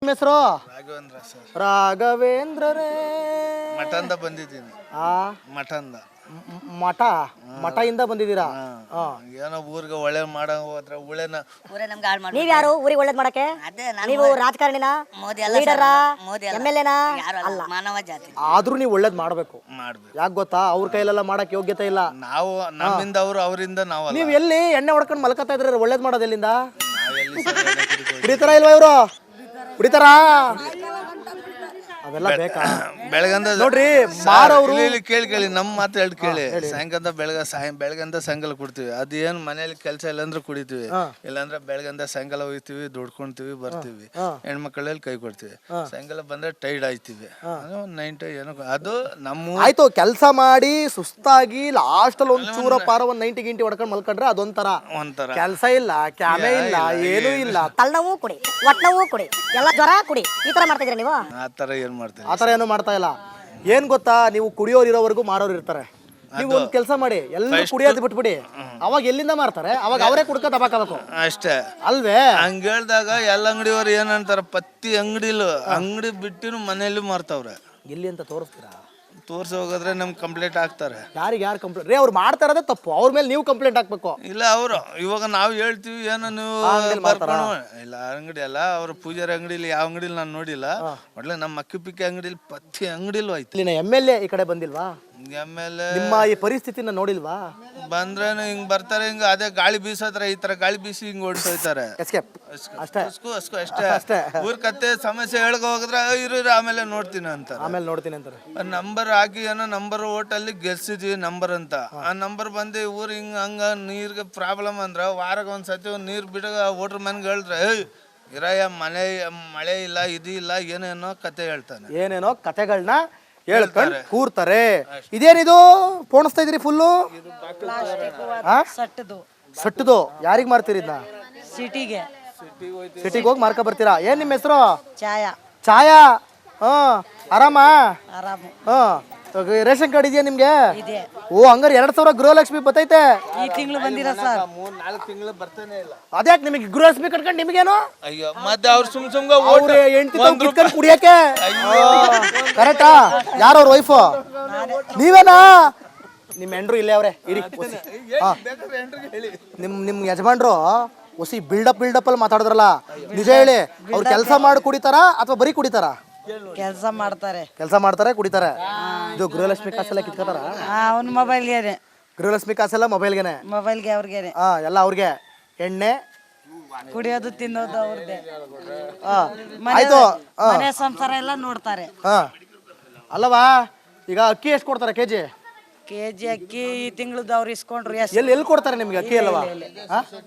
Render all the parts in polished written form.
ನಿಮ್ಮ ಹೆಸರು? ರಾಘವೇಂದ್ರ ಸರ್. ರಾಘವೇಂದ್ರರೇ. ಮಠಂದ ಬಂದಿದ್ದೀನಿ. ಮಠಂದ. ಮಠದಿಂದ ಬಂದಿದ್ದೀರಾ? ಏನೋ ಊರಿಗೆ ಒಳ್ಳೆ ಮಾಡೋ ಹೋದ್ರೆ ನೀವ್ ಯಾರು ಊರಿಗೆ ಒಳ್ಳೇದ್ ಮಾಡಕ್ಕೆ? ನೀವು ರಾಜಕಾರಣಿನ, ಲೀಡರ, MLA ಅಲ್ಲ, ಮಾನವ ಜಾತಿ. ಆದ್ರೂ ನೀವು ಒಳ್ಳೇದ್ ಮಾಡ್ಬೇಕು. ಯಾಕೆ ಗೊತ್ತಾ? ಅವ್ರ ಕೈಲೆಲ್ಲ ಮಾಡಕ್ ಯೋಗ್ಯತೆ ಇಲ್ಲ. ನಾವು ನಮ್ಮಿಂದ ಅವರು, ಅವರಿಂದ ನಾವು. ನೀವ್ ಎಲ್ಲಿ ಎಣ್ಣೆ ಹೊಡ್ಕೊಂಡು ಮಲ್ಕತಾ ಇದ್ರೆ ಒಳ್ಳೇದ್ ಮಾಡೋದು ಎಲ್ಲಿಂದ? ಕುಡಿತಾರ ಇಲ್ವಾ ಇವರು? ಕುಡಿತಾರಾ? ಅವೆಲ್ಲ ಬೇಕಾ? ಬೆಳಗಂದ ನೋಡ್ರಿ ಮಾರವ್ರು ಕೇಳಿ ನಮ್ಮ ಮಾತು ಎರಡು ಕೇಳಿ. ಸಾಯಂಕಾಲ ಬೆಳಗಂದ ಸಾಯಂಕಾಲ ಕುಡ್ತೀವಿ. ಅದೇನು ಮನೇಲಿ ಕೆಲಸ ಇಲ್ಲಾಂದ್ರೆ ಕುಡಿತೀವಿ, ಇಲ್ಲಾಂದ್ರೆ ಬೆಳಗಂದ ಸಾಯಂಕಾಲ ಹೋಗ್ತೀವಿ, ದುಡ್ಕೊಂತೀವಿ, ಬರ್ತೀವಿ, ಹೆಣ್ಮಕ್ಳಲ್ಲಿ ಕೈ ಕೊಡ್ತೀವಿ. ಸಾಯಂಕಾಲ ಬಂದ್ರೆ ಟೈರ್ಡ್ ಆಯ್ತೀವಿ. ನೈಟ್ ಏನೋ ಅದು ನಮ್ಮ ಆಯ್ತು. ಕೆಲಸ ಮಾಡಿ ಸುಸ್ತಾಗಿ ಲಾಸ್ಟ್ ಅಲ್ಲಿ ಒಂದ್ ಚೂರ ಪಾರ ಒಂದ್ 90 ಗಿಂಟಿ ಹೊಡ್ಕೊಂಡು ಮಲ್ಕೊಂಡ್ರೆ ಅದೊಂಥರ ಕೆಲಸ ಇಲ್ಲ, ಕ್ಯಾಮೆ ಇಲ್ಲ, ಏನೂ ಇಲ್ಲ. ತಲೆನೋವು ಕುಡಿ, ಹೊಟ್ಟೆನೋವು ಕುಡಿ, ಎಲ್ಲ ಜ್ವರ ಕುಡಿ, ಈ ತರ ಮಾಡ್ತಿದ್ರಿ ನೀವು? ಆತರ ಏನ್ ಮಾಡ್ತೀವಿ? ಆತರ ಏನು ಮಾಡ್ತಾ ಇಲ್ಲ. ಏನ್ ಗೊತ್ತಾ, ನೀವು ಕುಡಿಯೋರು ಇರೋವರೆಗೂ ಮಾರೋರು ಇರ್ತಾರೆ. ನೀವು ಒಂದ್ ಕೆಲಸ ಮಾಡಿ, ಎಲ್ಲರೂ ಕುಡಿಯೋದು ಬಿಟ್ಬಿಡಿ. ಅವಾಗ ಎಲ್ಲಿಂದ ಮಾರ್ತಾರೆ? ಅವಾಗ ಅವರೇ ಕುಡ್ಕ ದಬಾಕಬೇಕು ಅಷ್ಟೇ ಅಲ್ವೇ? ಹಂಗ ಹೇಳ್ದಾಗ ಎಲ್ಲ ಅಂಗಡಿಯವ್ರು ಏನಂತಾರ, ಪತ್ತಿ ಅಂಗಡಿ ಬಿಟ್ಟಿನ ಮನೆಯಲ್ಲಿ ಮಾರ್ತಾವ್ರೆ. ಎಲ್ಲಿ ಅಂತ ತೋರಿಸ್ತೀರಾ? ತೋರ್ಸಿ ಹೋಗಿದ್ರೆ ನಮ್ಗೆ ಕಂಪ್ಲೇಂಟ್ ಹಾಕ್ತಾರೆ. ಯಾರು ಕಂಪ್ಲೇಂಟ್? ರೀ ಅವ್ರು ಮಾಡ್ತಾ ಇರೋದೇ ತಪ್ಪು, ಅವ್ರ ಮೇಲೆ ನೀವು ಕಂಪ್ಲೇಂಟ್ ಹಾಕ್ಬೇಕು. ಇಲ್ಲ ಅವರು ಇವಾಗ ನಾವು ಹೇಳ್ತೀವಿ ಏನೋ ನೀವು ಇಲ್ಲ ಅಂಗಡಿ ಅಲ್ಲ, ಅವ್ರ ಪೂಜಾರಿ ಅಂಗಡಿಲಿ ಯಾವ ಅಂಗಡಿಲಿ ನಾನು ನೋಡಿಲ್ಲ. ಒಳ್ಳೆ ನಮ್ಮ ಅಕ್ಕಿ ಪಿಕ್ಕಿ ಅಂಗಡಿಲಿ ಪತ್ತಿ ಅಂಗಡಿಲೂ ಆಯ್ತು. ಇಲ್ಲಿನ MLA ಈ ಕಡೆ ಬಂದಿಲ್ವಾ? ಆಮೇಲೆ ನಿಮ್ಮ ಈ ಪರಿಸ್ಥಿತಿನ ನೋಡಿಲ್ವಾ? ಬಂದ್ರೇನು ಹಿಂಗ್ ಬರ್ತಾರೆ, ಹಿಂಗ ಅದೇ ಗಾಳಿ ಬೀಸತ್ರ, ಈ ತರ ಗಾಳಿ ಬೀಸಿ ಹಿಂಗ್ ಓಡಿಸೋಯ್ತಾರೆ ಅಷ್ಟೇ. ಊರ್ ಕತ್ತೆ ಸಮಸ್ಯೆ ಹೇಳ್ಕೊ ಹೋಗಿದ್ರೆ ಇರು ಆಮೇಲೆ ನೋಡ್ತೀನಿ ಅಂತಾರೆ. ನಂಬರ್ ಹಾಕಿ ಏನೋ ನಂಬರ್ ಓಟಲ್ಲಿ ಗೆಲ್ಸಿದ್ವಿ ನಂಬರ್ ಅಂತ. ಆ ನಂಬರ್ ಬಂದು ಊರ್ ಹಿಂಗ ಹಂಗ ನೀರ್ಗೆ ಪ್ರಾಬ್ಲಮ್ ಅಂದ್ರ ವಾರಕ್ಕೆ ಒಂದ್ಸತಿ ನೀರ್ ಬಿಡ ಓಟ್ರ್ ಮನ್ಗೆ ಹೇಳಿದ್ರೆ ಇರಯ್ಯ ಮಳೆ ಇಲ್ಲ, ಇದು ಇಲ್ಲ, ಏನೇನೋ ಕತೆ ಹೇಳ್ತಾನೆ. ಏನೇನೋ ಕತೆಗಳನ್ನ ಹೇಳ್ಕೊಂಡು ಕೂರ್ತಾರೆ. ಇದೇನಿದು ಪೋಣಿಸ್ತಾ ಇದ್ರಿ ಫುಲ್ಲು? ಸಟ್ಟದು. ಯಾರಿಗ್ ಮಾರ್ತೀರಿ ಇದನ್ನ? ಸಿಟಿಗೆ ಹೋಗಿ ಮಾರ್ಕ ಬರ್ತೀರಾ? ಏನ್ ನಿಮ್ಮ ಹೆಸರು? ಛಾಯಾ. ಆರಾಮ? ರೇಷನ್ ಕಾರ್ಡ್ ಇದೆಯಾ ನಿಮ್ಗೆ? ಓ ಹಂಗಾರೆ 2000 ಗೃಹಲಕ್ಷ್ಮಿ ಬರ್ತೈತೆ ಈ ತಿಂಗಳು ಬಂದಿರ ಸರ್. 3-4 ತಿಂಗಳು ಬರ್ತಾನೆ ಇಲ್ಲ. ಅದ್ಯಾಕೆ ನಿಮಗೆ ಗೃಹಲಕ್ಷ್ಮಿ ಕಟ್ಕೊಂಡು ನಿಮಗೇನು? ಅಯ್ಯೋ ಮತ್ತೆ ಅವ್ರು ಸುಮ್ ಅವ್ರ ಹೆಂಡತಿ ಕಿತ್ಕೊಂಡು ಕುಡಿಯಕ್ಕೆ ಕರೆಕ್ಟಾ? ಯಾರವ್ರ ವೈಫು? ನೀವೇನಾ? ನಿಮ್ಮ ಹೆಂಡ್ರು ಇಲ್ಲೇ ಅವ್ರೆ ಇಡಿ. ನಿಮ್ ಯಜಮಾನ್ರು ಹೊಸಿ ಬಿಲ್ಡಪ್ ಅಲ್ಲಿ ಮಾತಾಡಿದ್ರಲ್ಲ, ನಿಜ ಹೇಳಿ, ಅವ್ರು ಕೆಲಸ ಮಾಡಿ ಕುಡಿತಾರಾ ಅಥವಾ ಬರೀ ಕುಡಿತಾರಾ? ಕೆಲಸ ಮಾಡ್ತಾರೆ, ಕುಡಿತಾರೆ. ಇದು ಗೃಹಲಕ್ಷ್ಮಿ ಕಾಸೆಲ್ಲ ಕಿತ್ಕೋತಾರ? ಅವ್ನ ಮೊಬೈಲ್ಗೆ. ಗೃಹಲಕ್ಷ್ಮಿ ಕಾಸೆಲ್ಲ ಮೊಬೈಲ್ಗೆ ಅವ್ರಿಗೆ ಎಲ್ಲ ಅವ್ರಿಗೆ. ಎಣ್ಣೆ ಕುಡಿಯೋದು ತಿನ್ನೋದು ಅವ್ರದ್ದೇ. ಆಯ್ತು. ಮನೆ ಸಂಸಾರ ಎಲ್ಲ ನೋಡ್ತಾರೆ. ಅಲ್ಲವಾ, ಈಗ ಅಕ್ಕಿ ಎಷ್ಟು ಕೊಡ್ತಾರೆ ಕೆಜಿ? ಕೆಜಿ ಅಕ್ಕಿ ಈ ತಿಂಗಳದ್ದು ಅವ್ರು ಇಸ್ಕೊಂಡ್ರು. ಎಲ್ಲಿ ಕೊಡ್ತಾರೆ ನಿಮ್ಗೆ ಅಕ್ಕಿ? ಅಲ್ಲವಾ,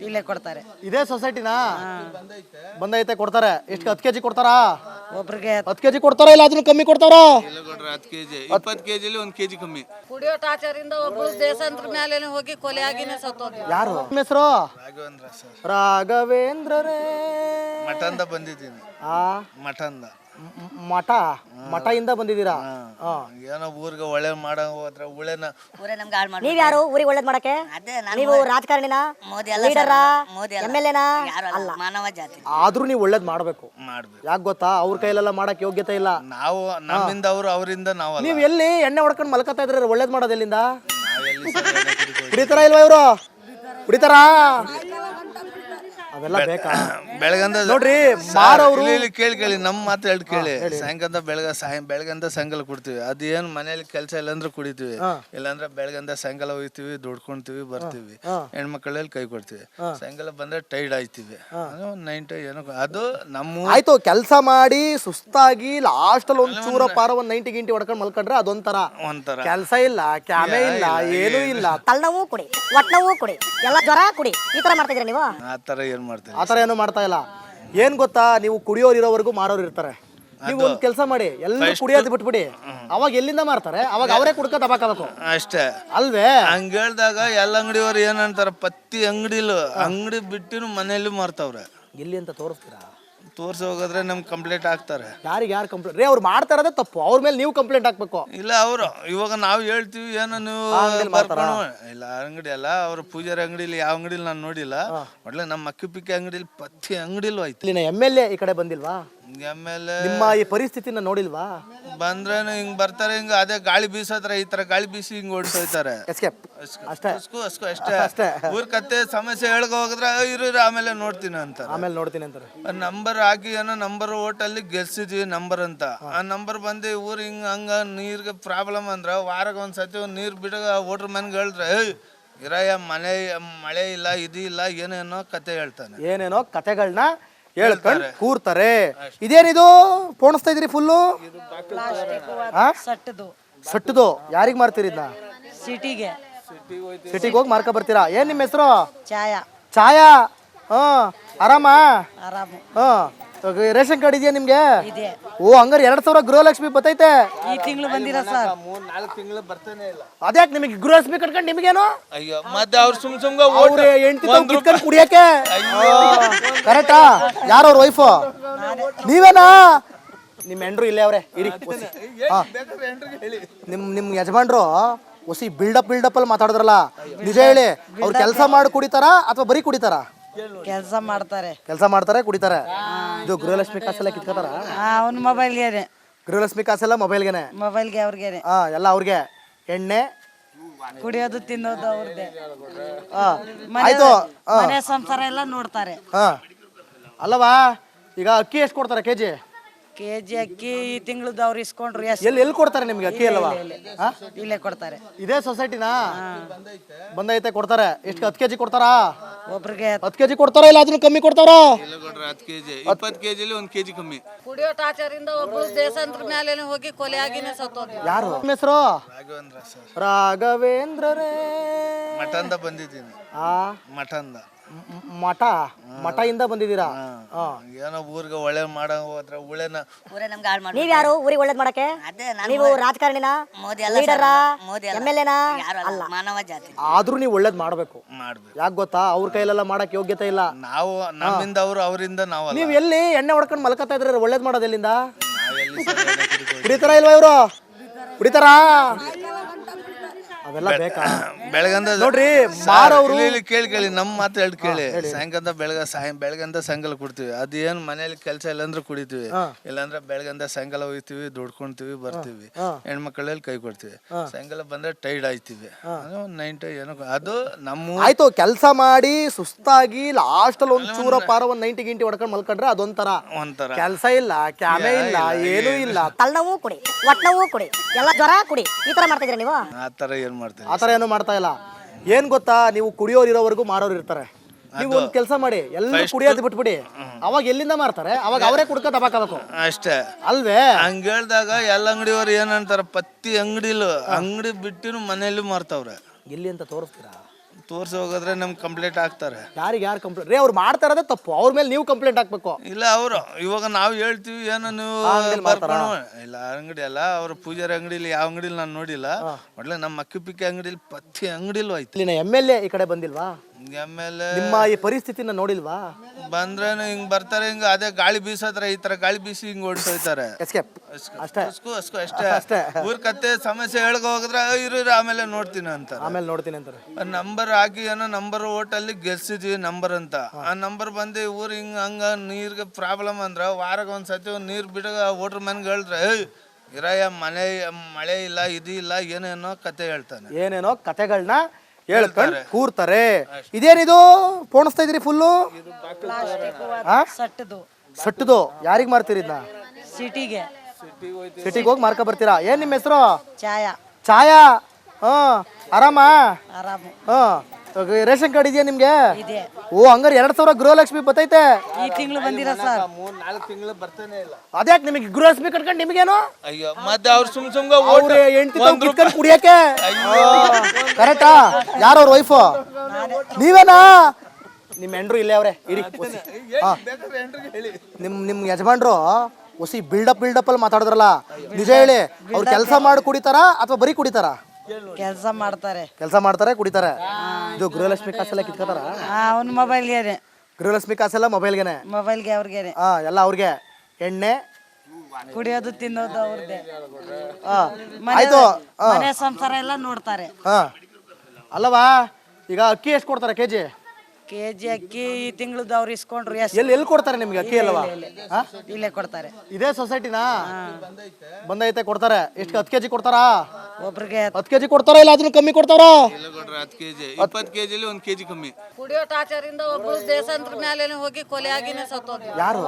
ಇಲ್ಲೇ ಕೊಡ್ತಾರೆ. ಇದೇ ಸೊಸೈಟಿನಾ ಬಂದೈತೆ ಕೊಡ್ತಾರೆ? ಎಷ್ಟು 10 ಕೆಜಿ ಕೊಡ್ತಾರಾ? ಒಬ್ರಿಗೆ 10 ಕೆಜಿ ಕೊಡ್ತಾರ, ಇಲ್ಲ ಅದನ್ನ ಕಮ್ಮಿ ಕೊಡ್ತಾರ? 10 ಕೆಜಿ 20 ಕೆಜಿಲಿ 1 ಕೆಜಿ ಕಮ್ಮಿ. ಕುಡಿಯೋ ಟಾರ್ಚರಿಂದ ಒಬ್ರು ದೇಶಾಂತರ ಮೇಲೆ ಹೋಗಿ ಕೊಲೆ ಆಗಿನೇ ಸತ್ತೋದ್ರು. ಯಾರು? ನಿಮ್ಮ ಹೆಸರು? ರಾಘವೇಂದ್ರ ಸರ್. ರಾಘವೇಂದ್ರರೇ. ಮಠಂದ ಬಂದಿದ್ದೀನಿ. ಮಠಂದ. ಮಠದಿಂದ ಬಂದಿದ್ದೀರಾ? ಏನೋ ಊರಿಗೆ ಒಳ್ಳೆ ಮಾಡೋ ಹೋದ್ರೆ ನೀವ್ ಯಾರು ಊರಿಗೆ ಒಳ್ಳೇದ್ ಮಾಡಕ್ಕೆ? ನೀವು ರಾಜಕಾರಣಿನ, ಲೀಡರ, MLA ಅಲ್ಲ, ಮಾನವ ಜಾತಿ. ಆದ್ರೂ ನೀವು ಒಳ್ಳೇದ್ ಮಾಡ್ಬೇಕು. ಯಾಕೆ ಗೊತ್ತಾ? ಅವ್ರ ಕೈಲೆಲ್ಲ ಮಾಡಕ್ ಯೋಗ್ಯತೆ ಇಲ್ಲ. ನಾವು ನಮ್ಮಿಂದ ಅವರು, ಅವರಿಂದ ನಾವು. ನೀವ್ ಎಲ್ಲಿ ಎಣ್ಣೆ ಹೊಡ್ಕೊಂಡು ಮಲ್ಕತಾ ಇದ್ರೆ ಒಳ್ಳೇದ್ ಮಾಡೋದು ಎಲ್ಲಿಂದ? ಕುಡಿತಾರ ಇಲ್ವಾ ಇವರು? ಕುಡಿತಾರಾ? ಅವೆಲ್ಲ ಬೇಕಾ? ಬೆಳಗಂದ ನೋಡ್ರಿ ಮಾರವ್ರು ಕೇಳಿ ನಮ್ಮ ಮಾತು ಎರಡು ಕೇಳಿ. ಸಾಯಂಕಾಲ ಬೆಳಗಂದ ಸಾಯಂಕಾಲ ಕುಡ್ತೀವಿ. ಅದೇನು ಮನೇಲಿ ಕೆಲಸ ಇಲ್ಲಾಂದ್ರೆ ಕುಡಿತೀವಿ, ಇಲ್ಲಾಂದ್ರೆ ಬೆಳಗಂದ ಸಾಯಂಕಾಲ ಹೋಗ್ತೀವಿ, ದುಡ್ಕೊಂತೀವಿ, ಬರ್ತೀವಿ, ಹೆಣ್ಮಕ್ಳಲ್ಲಿ ಕೈ ಕೊಡ್ತೀವಿ. ಸಾಯಂಕಾಲ ಬಂದ್ರೆ ಟೈರ್ಡ್ ಆಯ್ತೀವಿ. ನೈಟ್ ಏನೋ ಅದು ನಮ್ಮ. ಆಯ್ತು. ಕೆಲಸ ಮಾಡಿ ಸುಸ್ತಾಗಿ ಲಾಸ್ಟ್ ಅಲ್ಲಿ ಒಂದ್ ಚೂರ ಪಾರ ಒಂದ್ 90 ಗಿಂಟಿ ಹೊಡ್ಕೊಂಡು ಮಲ್ಕೊಂಡ್ರೆ ಅದೊಂಥರ ಕೆಲಸ ಇಲ್ಲ, ಕ್ಯಾಮೆ ಇಲ್ಲ, ಏನೂ ಇಲ್ಲ. ತಲೆನೋವು ಕುಡಿ, ಹೊಟ್ಟೆನೋವು ಕುಡಿ, ಎಲ್ಲ ಜ್ವರ ಕುಡಿ, ಈ ತರ ಮಾಡ್ತಿದ್ರಿ ನೀವು? ಆತರ ಏನು ಮಾಡ್ತಾ ಇಲ್ಲ. ಏನ್ ಗೊತ್ತಾ, ನೀವು ಕುಡಿಯೋರು ಇರೋವರೆಗೂ ಮಾರೋರು ಇರ್ತಾರೆ. ನೀವು ಒಂದ್ ಕೆಲಸ ಮಾಡಿ, ಎಲ್ಲರೂ ಕುಡಿಯೋದು ಬಿಟ್ಬಿಡಿ. ಅವಾಗ ಎಲ್ಲಿಂದ ಮಾರ್ತಾರೆ? ಅವಾಗ ಅವರೇ ಕುಡ್ಕ ದಬಾಕಬೇಕು ಅಷ್ಟೇ ಅಲ್ವೇ? ಹಂಗ ಹೇಳ್ದಾಗ ಎಲ್ಲ ಅಂಗಡಿಯವ್ರು ಏನಂತಾರ, ಪತ್ತಿ ಅಂಗಡಿ ಬಿಟ್ಟಿನ ಮನೆಯಲ್ಲಿ ಮಾರ್ತಾವ್ರೆ. ಎಲ್ಲಿ ಅಂತ ತೋರಿಸ್ತೀರಾ? ತೋರ್ಸಿ ಹೋಗಿದ್ರೆ ನಮ್ಗೆ ಕಂಪ್ಲೇಂಟ್ ಆಗ್ತಾರೆ. ಯಾರು ಕಂಪ್ಲೇಂಟ್ ರೀ? ಅವ್ರು ಮಾಡ್ತಾ ಇರೋದೇ ತಪ್ಪು, ಅವ್ರ ಮೇಲೆ ನೀವು ಕಂಪ್ಲೇಂಟ್ ಹಾಕ್ಬೇಕು. ಇಲ್ಲ ಅವರು ಇವಾಗ ನಾವು ಹೇಳ್ತೀವಿ ಏನೋ ನೀವು ಬರ್ಕೊಂಡು ಇಲ್ಲ ಅಂಗಡಿ ಅಲ್ಲ, ಅವ್ರ ಪೂಜಾರಿ ಅಂಗಡಿಲಿ ಯಾವ ಅಂಗಡಿಲಿ ನಾನು ನೋಡಿಲ್ಲ. ಒಳ್ಳೆ ನಮ್ಮ ಅಕ್ಕಿ ಪಿಕ್ಕಿ ಅಂಗಡಿಲಿ ಪ್ರತಿ ಅಂಗಡಿಲೂ ಆಯ್ತು. ಇಲ್ಲಿನ MLA ಈ ಕಡೆ ಬಂದಿಲ್ವಾ? ಆಮೇಲೆ ನಿಮ್ಮ ಈ ಪರಿಸ್ಥಿತಿನ ನೋಡಿಲ್ವಾ? ಬಂದ್ರೇನು ಹಿಂಗ್ ಬರ್ತಾರೆ, ಹಿಂಗ ಅದೇ ಗಾಳಿ ಬೀಸತ್ರ ಈ ತರ ಗಾಳಿ ಬೀಸಿ ಹಿಂಗ್ ಓಡಿಸೋಯ್ತಾರೆ. ಎಸ್ಕೇಪ್ ಅಷ್ಟೇ. ಅಷ್ಟೇ ಊರ್ ಕತ್ತೆ ಸಮಸ್ಯೆ ಹೇಳ್ಕೊ ಹೋಗಿದ್ರೆ ಇರು ಆಮೇಲೆ ನೋಡ್ತೀನಿ ಅಂತ. ಆಮೇಲೆ ನೋಡ್ತೀನಿ ಅಂತಾರೆ. ನಂಬರ್ ಹಾಕಿ ಏನೋ ನಂಬರ್ ಓಟಲ್ಲಿ ಗೆಲ್ಸಿದ್ವಿ ನಂಬರ್ ಅಂತ. ಆ ನಂಬರ್ ಬಂದು ಊರ್ ಹಿಂಗ ಹಂಗ ನೀರ್ಗೆ ಪ್ರಾಬ್ಲಮ್ ಅಂದ್ರ ವಾರಾಗ ಒಂದ್ಸತಿ ನೀರ್ ಬಿಡ ಓಟ್ರ್ ಮನ್ಗೆ ಹೇಳಿದ್ರೆ ಇರಯ್ಯ ಮಳೆ ಇಲ್ಲ ಇದು ಇಲ್ಲ ಏನೇನೋ ಕತೆ ಹೇಳ್ತಾನೆ. ಏನೇನೋ ಕತೆಗಳನ್ನ ಹೇಳ್ಕೊಂಡು ಕೂರ್ತಾರೆ. ಇದೇನಿದು ಪೋಣಿಸ್ತಾ ಇದ್ರಿ ಫುಲ್ಲು? ಸಟ್ಟದು ಯಾರಿಗ್ ಮಾರ್ತೀರಿ ಇದನ್ನ? ಸಿಟಿಗೆ ಹೋಗಿ ಮಾರ್ಕ ಬರ್ತೀರಾ? ಏನ್ ನಿಮ್ಮ ಹೆಸರು? ಛಾಯಾ. ಆರಾಮ? ರೇಷನ್ ಕಾರ್ಡ್ ಇದೆಯಾ ನಿಮ್ಗೆ? ಓ ಹಂಗಾರೆ 2000 ಗೃಹಲಕ್ಷ್ಮಿ ಬರ್ತೈತೆ ಈ ತಿಂಗಳು ಬಂದಿರ ಸರ್. 3-4 ತಿಂಗಳು ಬರ್ತಾನೆ ಇಲ್ಲ. ಅದ್ಯಾಕೆ ನಿಮಗೆ ಗೃಹಲಕ್ಷ್ಮಿ ಕಟ್ಕೊಂಡು ನಿಮ್ಗೇನು? ಅಯ್ಯೋ ಮತ್ತೆ ಅವ್ರು ಸುಮ್ ಅವ್ರ ಹೆಂಡತಿ ಕುಡಿಯಕ್ಕೆ ಕರೆಕ್ಟಾ? ಯಾರವ್ರ ವೈಫು? ನೀವೇನಾ? ನಿಮ್ಮ ಹೆಂಡ್ರು ಇಲ್ಲೇ ಅವ್ರೆ ಇರಿ. ನಿಮ್ ಯಜಮಾನ್ರು ಹೊಸಿ ಬಿಲ್ಡಪ್ ಅಲ್ಲಿ ಮಾತಾಡಿದ್ರಲ್ಲ, ನಿಜ ಹೇಳಿ, ಅವ್ರು ಕೆಲಸ ಮಾಡಿ ಕುಡಿತಾರ ಅಥವಾ ಬರೀ ಕುಡಿತಾರ? ಕೆಲಸ ಮಾಡ್ತಾರೆ ಕುಡಿತಾರೆ. ಇದು ಗೃಹಲಕ್ಷ್ಮಿ ಕಾಸೆಲ್ಲ ಕಿತ್ಕೋತಾರ? ಅವ್ನ ಮೊಬೈಲ್ಗೆ. ಗೃಹಲಕ್ಷ್ಮಿ ಕಾಸೆಲ್ಲ ಮೊಬೈಲ್ಗೆ ಅವ್ರಿಗೆ ಎಲ್ಲ ಅವ್ರಿಗೆ. ಎಣ್ಣೆ ಕುಡಿಯೋದು ತಿನ್ನೋದು ಅವ್ರದ್ದೇ. ಆಯ್ತು. ಮನೆ ಸಂಸಾರ ಎಲ್ಲ ನೋಡ್ತಾರೆ. ಅಲ್ಲವಾ, ಈಗ ಅಕ್ಕಿ ಎಷ್ಟು ಕೊಡ್ತಾರೆ ಕೆಜಿ ಅಕ್ಕಿ ಈ ತಿಂಗಳದ್ದು ಅವ್ರು ಇಸ್ಕೊಂಡ್ರು. ಎಲ್ಲಿ ಕೊಡ್ತಾರೆ ನಿಮ್ಗೆ ಅಕ್ಕಿ? ಅಲ್ಲವಾ, ಇಲ್ಲೇ ಕೊಡ್ತಾರೆ. ಇದೇ ಸೊಸೈಟಿನಾ ಬಂದೈತೆ ಕೊಡ್ತಾರೆ? ಎಷ್ಟು 10 ಕೆಜಿ ಕೊಡ್ತಾರಾ? ಒಬ್ರಿಗೆ 10 ಕೆಜಿ ಕೊಡ್ತಾರ, ಇಲ್ಲ ಅದನ್ನ ಕಮ್ಮಿ ಕೊಡ್ತಾರ? 10 ಕೆಜಿ 20 ಕೆಜಿಲಿ 1 ಕೆಜಿ ಕಮ್ಮಿ. ಕುಡಿಯೋ ಟಾಚರಿಂದ ಒಬ್ರು ದೇಶಾಂತರ ಮೇಲೆ ಹೋಗಿ ಕೊಲೆ ಆಗಿನೇ ಸತ್ತೋದ್ರು. ಯಾರು? ನಿಮ್ಮ ಹೆಸರು? ರಾಘವೇಂದ್ರರೇ. ಮಠಂದ ಬಂದಿದ್ದೀನಿ. ಮಠದಿಂದ ಬಂದಿದ್ದೀರಾ? ಏನೋ ಊರಿಗೆ ಒಳ್ಳೆ ಮಾಡೋ ಹೋದ್ರೆ ನೀವ್ಯಾರು ಊರಿಗೆ ಒಳ್ಳೇದ್ ಮಾಡಕ್ಕೆ? ನೀವು ರಾಜಕಾರಣಿನ, ಲೀಡರ, MLA ಅಲ್ಲ, ಮಾನವ ಜಾತಿ. ಆದ್ರೂ ನೀವು ಒಳ್ಳೇದ್ ಮಾಡ್ಬೇಕು. ಯಾಕೆ ಗೊತ್ತಾ? ಅವ್ರ ಕೈಲೆಲ್ಲ ಮಾಡಕ್ ಯೋಗ್ಯತೆ ಇಲ್ಲ. ನಾವು ನಮ್ಮಿಂದ ಅವ್ರು, ಅವರಿಂದ ನಾವು. ನೀವ್ ಎಲ್ಲಿ ಎಣ್ಣೆ ಹೊಡ್ಕೊಂಡು ಮಲ್ಕತ್ತಾ ಇದ್ರೆ ಒಳ್ಳೇದ್ ಮಾಡೋದು ಎಲ್ಲಿಂದ? ಕುಡಿತಾರ ಇಲ್ವಾ ಇವ್ರು? ಕುಡಿತಾರಾ? ಅವೆಲ್ಲ ಬೇಕಾ? ಬೆಳಗಂದ ನೋಡ್ರಿ ಮಾರವ್ರು ಕೇಳಿ ನಮ್ಮ ಮಾತು ಹೇಳಿ ಕೇಳಿ. ಬೆಳಗಂದ ಸಾಯಂಕಾಲ ಕುಡ್ತೀವಿ. ಅದೇನು ಮನೇಲಿ ಕೆಲಸ ಇಲ್ಲಾಂದ್ರೆ ಕುಡಿತೀವಿ, ಇಲ್ಲಾಂದ್ರೆ ಬೆಳಗಂದ ಸಾಯಂಕಾಲ ಹೋಗ್ತೀವಿ, ದುಡ್ಕೊಂತೀವಿ, ಬರ್ತೀವಿ, ಹೆಣ್ಮಕ್ಳಲ್ಲಿ ಕೈ ಕೊಡ್ತೀವಿ. ಸಾಯಂಕಾಲ ಬಂದ್ರೆ ಟೈರ್ಡ್ ಆಯ್ತೀವಿ. ನೈಟ್ ಏನೋ ಅದು ನಮ್ಮ ಆಯ್ತು. ಕೆಲಸ ಮಾಡಿ ಸುಸ್ತಾಗಿ ಲಾಸ್ಟ್ ಅಲ್ಲಿ ಒಂಚೂರ ಪಾರ 90 ಗಿಂಟಿ ಹೊಡ್ಕೊಂಡು ಮಲ್ಕೊಂಡ್ರೆ ಅದೊಂಥರ ಕೆಲಸ ಇಲ್ಲ, ಕ್ಯಾಮೆ ಇಲ್ಲ, ಏನೂ ಇಲ್ಲ. ತಲೆನೋವು ಕುಡಿ, ಹೊಟ್ಟೆನೋವು ಕುಡಿ, ಎಲ್ಲ ಜ್ವರ ಕುಡಿ, ಈ ತರ ಮಾಡ್ತಿದ್ರಿ ನೀವು? ಆ ಥರ ಏನು ಮಾಡ್ತಾ ಇಲ್ಲ. ಏನ್ ಗೊತ್ತಾ, ನೀವು ಕುಡಿಯೋರು ಇರೋವರೆಗೂ ಮಾರೋರು ಇರ್ತಾರೆ. ನೀವು ಒಂದ್ ಕೆಲಸ ಮಾಡಿ, ಎಲ್ಲರೂ ಕುಡಿಯೋದು ಬಿಟ್ಬಿಡಿ. ಅವಾಗ ಎಲ್ಲಿಂದ ಮಾರ್ತಾರೆ? ಅವಾಗ ಅವರೇ ಕುಡ್ಕ ತಬಾಕಬೇಕು ಅಷ್ಟೇ ಅಲ್ವೇ? ಹಂಗ ಹೇಳ್ದಾಗ ಎಲ್ಲ ಅಂಗಡಿಯವ್ರು ಏನಂತಾರ, ಪತ್ತಿ ಅಂಗಡಿಲು ಅಂಗಡಿ ಬಿಟ್ಟಿನು ಮನೆಯಲ್ಲೂ ಮಾರ್ತಾವ್ರೆ. ಎಲ್ಲಿ ಅಂತ ತೋರಿಸ್ತೀರಾ? ತೋರ್ಸಿ ಹೋಗಿದ್ರೆ ನಮ್ಗೆ ಕಂಪ್ಲೇಂಟ್ ಆಗ್ತಾರೆ. ಯಾರು ಕಂಪ್ಲೇಂಟ್ ರೀ? ಅವ್ರು ಮಾಡ್ತಾ ಇರೋದೇ ತಪ್ಪು, ಅವ್ರ ಮೇಲೆ ನೀವು ಕಂಪ್ಲೇಂಟ್ ಹಾಕ್ಬೇಕು. ಇಲ್ಲ ಅವರು ಇವಾಗ ನಾವು ಹೇಳ್ತೀವಿ ಏನೋ ನೀವು ಬರ್ಕೊಂಡು ಇಲ್ಲ ಅಂಗಡಿ ಅಲ್ಲ, ಅವ್ರ ಪೂಜಾರಿ ಅಂಗಡಿಲಿ ಯಾವ ಅಂಗಡಿಲಿ ನಾನು ನೋಡಿಲ್ಲ. ಒಳ್ಳೆ ನಮ್ಮ ಅಕ್ಕಿ ಪಿಕ್ಕಿ ಅಂಗಡಿಲಿ ಪ್ರತಿ ಅಂಗಡಿಲೂ ಆಯ್ತು. ಇಲ್ಲಿನ MLA ಈ ಕಡೆ ಬಂದಿಲ್ವಾ? ಆಮೇಲೆ ನಿಮ್ಮ ಈ ಪರಿಸ್ಥಿತಿನ ನೋಡಿಲ್ವಾ? ಬಂದ್ರೇನು ಹಿಂಗ್ ಬರ್ತಾರೆ, ಹಿಂಗ ಅದೇ ಗಾಳಿ ಬೀಸತ್ರ ಈ ತರ ಗಾಳಿ ಬೀಸಿ ಹಿಂಗ್ ಓಡಿಸೋಯ್ತಾರೆ. ಅಷ್ಟೇ ಊರ್ ಕತ್ತೆ ಸಮಸ್ಯೆ ಹೇಳ್ಕೊ ಹೋಗಿದ್ರೆ ಇರು ಆಮೇಲೆ ನೋಡ್ತೀನಿ ಅಂತಾರೆ. ನಂಬರ್ ಹಾಕಿ ಏನೋ ನಂಬರ್ ಓಟಲ್ಲಿ ಗೆಲ್ಸಿದ್ವಿ ನಂಬರ್ ಅಂತ. ಆ ನಂಬರ್ ಬಂದು ಊರ್ ಹಿಂಗ ಹಂಗ ನೀರ್ಗೆ ಪ್ರಾಬ್ಲಮ್ ಅಂದ್ರ ವಾರಾಗ ಒಂದ್ಸತಿ ನೀರ್ ಬಿಡ ಓಟ್ರ್ ಮನ್ಗೆ ಹೇಳಿದ್ರೆ ಇರಯ್ಯ ಮಳೆ ಇಲ್ಲ ಇದು ಇಲ್ಲ ಏನೇನೋ ಕತೆ ಹೇಳ್ತಾನೆ. ಏನೇನೋ ಕತೆಗಳನ್ನ ಹೇಳ್ಕೊಂಡು ಕೂರ್ತಾರೆ. ಇದೇನಿದು ಪೋಣಿಸ್ತಾ ಇದ್ರಿ ಫುಲ್ಲು? ಸಟ್ಟದು ಯಾರಿಗ್ ಮಾರ್ತೀರಿ ಇದನ್ನ? ಸಿಟಿಗೆ ಹೋಗಿ ಮಾರ್ಕ ಬರ್ತೀರಾ? ಏನ್ ನಿಮ್ಮ ಹೆಸರು? ಛಾಯಾ. ಆರಾಮ? ರೇಷನ್ ಕಾರ್ಡ್ ಇದೆಯಾ ನಿಮ್ಗೆ? ಓ ಹಂಗಾರೆ 2000 ಗೃಹಲಕ್ಷ್ಮಿ ಬರ್ತೈತೆ ಈ ತಿಂಗಳು ಬಂದಿರ ಸರ್. 3-4 ತಿಂಗಳು ಬರ್ತಾನೆ ಇಲ್ಲ. ಅದ್ಯಾಕೆ ನಿಮಗೆ ಗೃಹಲಕ್ಷ್ಮಿ ಕಟ್ಕೊಂಡು ನಿಮ್ಗೇನು? ಅಯ್ಯೋ ಮತ್ತೆ ಅವ್ರು ಸುಮ್ ಅವ್ರ ಹೆಂಡತಿ ಕುಡಿಯಕ್ಕೆ ಕರೆಕ್ಟಾ? ಯಾರವ್ರ ವೈಫು? ನೀವೇನಾ? ನಿಮ್ಮ ಹೆಂಡ್ರು ಇಲ್ಲೇ ಅವ್ರೆ ಇರಿ. ನಿಮ್ ಯಜಮಾನ್ರು ಹೊಸಿ ಬಿಲ್ಡಪ್ ಅಲ್ಲಿ ಮಾತಾಡಿದ್ರಲ್ಲ, ನಿಜ ಹೇಳಿ, ಅವ್ರು ಕೆಲಸ ಮಾಡಿ ಕುಡಿತಾರ ಅಥವಾ ಬರೀ ಕುಡಿತಾರ? ಕೆಲಸ ಮಾಡ್ತಾರೆ ಕುಡಿತಾರೆ. ಇದು ಗೃಹಲಕ್ಷ್ಮಿ ಕಾಸೆಲ್ಲ ಕಿತ್ಕೋತಾರ? ಅವ್ನ ಮೊಬೈಲ್ಗೆ ಗೃಹಲಕ್ಷ್ಮಿ ಕಾಸೆಲ್ಲ ಮೊಬೈಲ್ಗೆನೆ. ಮೊಬೈಲ್ಗೆ ಅವ್ರಿಗೇನೆ. ಎಲ್ಲ ಅವ್ರಿಗೆ. ಎಣ್ಣೆ ಕುಡಿಯೋದು ತಿನ್ನೋದು ಅವ್ರದ್ದೇ. ಆಯ್ತು. ಮನೆ ಸಂಸಾರ ಎಲ್ಲ ನೋಡ್ತಾರೆ. ಅಲ್ಲವಾ ಈಗ ಅಕ್ಕಿ ಎಷ್ಟು ಕೊಡ್ತಾರೆ ಕೆಜಿ? ಕೆಜಿ ಅಕ್ಕಿ ಈ ತಿಂಗಳದ್ದು ಅವ್ರು ಇಸ್ಕೊಂಡ್ರು. ಎಲ್ಲಿ ಕೊಡ್ತಾರೆ ನಿಮ್ಗೆ ಅಕ್ಕಿ ಅಲ್ವಾ? ಇಲ್ಲೇ ಕೊಡ್ತಾರೆ. ಇದೇ ಸೊಸೈಟಿನಾ ಬಂದೈತೆ ಕೊಡ್ತಾರೆ? ಎಷ್ಟು 10 ಕೆಜಿ ಕೊಡ್ತಾರಾ? ಒಬ್ರಿಗೆ 10 ಕೆಜಿ ಕೊಡ್ತಾರ ಇಲ್ಲ ಅದನ್ನ ಕಮ್ಮಿ ಕೊಡ್ತಾರ? 10 ಕೆಜಿ 20 ಕೆಜಿಲಿ 1 ಕೆಜಿ ಕಮ್ಮಿ. ಕುಡಿಯೋ ಟಾರ್ಚರಿಂದ ಒಬ್ರು ದೇಶಾಂತರ ಮೇಲೆ ಹೋಗಿ ಕೊಲೆ ಆಗಿನೇ ಸತ್ತೋದ್ರು. ಯಾರು?